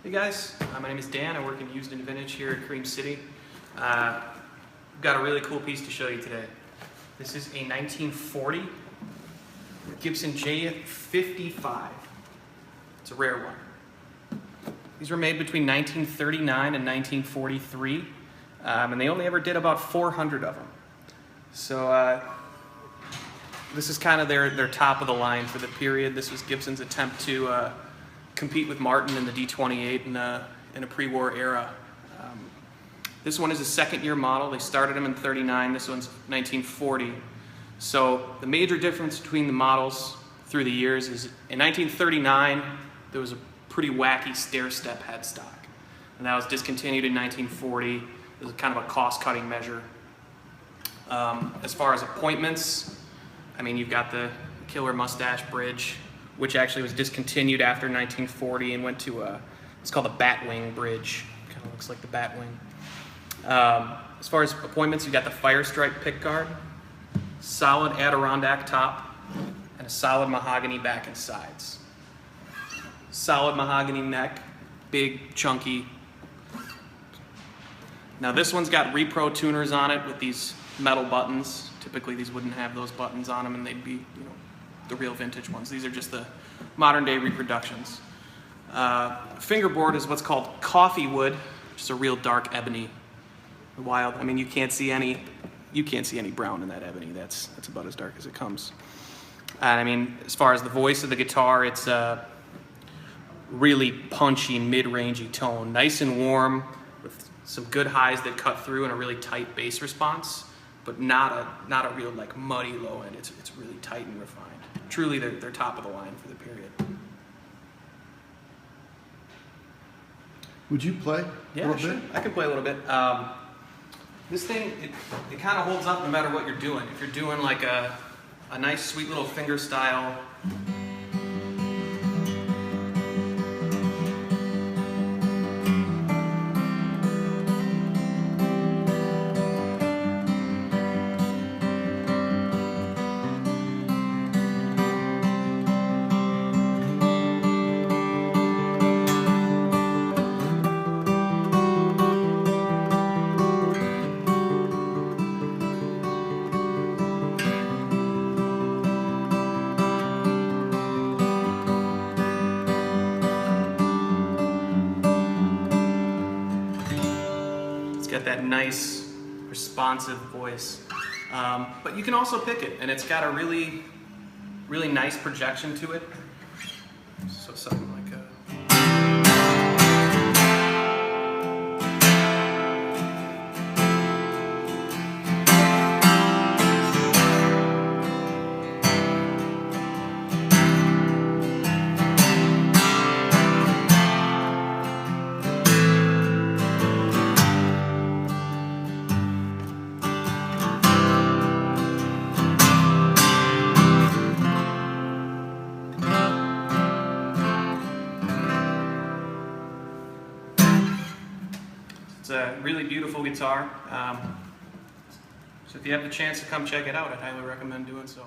Hey guys, my name is Dan. I work in used and vintage here at Cream City. I've got a really cool piece to show you today. This is a 1940 Gibson J-55. It's a rare one. These were made between 1939 and 1943, and they only ever did about 400 of them. So this is kind of their top of the line for the period. This was Gibson's attempt to compete with Martin in the D28 in a pre-war era. This one is a second-year model. They started them in '39. This one's 1940. So the major difference between the models through the years is in 1939 there was a pretty wacky stair-step headstock, and that was discontinued in 1940. It was kind of a cost-cutting measure. As far as appointments, I mean, you've got the killer mustache bridge, which actually was discontinued after 1940 and went to it's called the Batwing bridge. Kind of looks like the Batwing. As far as appointments, you've got the FIRESTRIPE pickguard, solid Adirondack top, and a solid mahogany back and sides. Solid mahogany neck, big, chunky. Now this one's got repro tuners on it with these metal buttons. Typically these wouldn't have those buttons on them, and they'd be, the real vintage ones. These are just the modern day reproductions. Fingerboard is what's called coffee wood, which is a real dark ebony. Wild. I mean, you can't see any brown in that ebony. That's about as dark as it comes. And I mean, as far as the voice of the guitar, it's a really punchy, mid-rangey tone, nice and warm, with some good highs that cut through and a really tight bass response, but not a real like muddy low end. It's really tight and refined. Truly, they're top of the line for the period. Would you play a little bit? I can play a little bit. This thing, it kind of holds up no matter what you're doing. If you're doing like a nice, sweet little finger style. Got that nice, responsive voice, but you can also pick it, and it's got a really, really nice projection to it. So something like a. It's a really beautiful guitar, so if you have the chance to come check it out, I'd highly recommend doing so.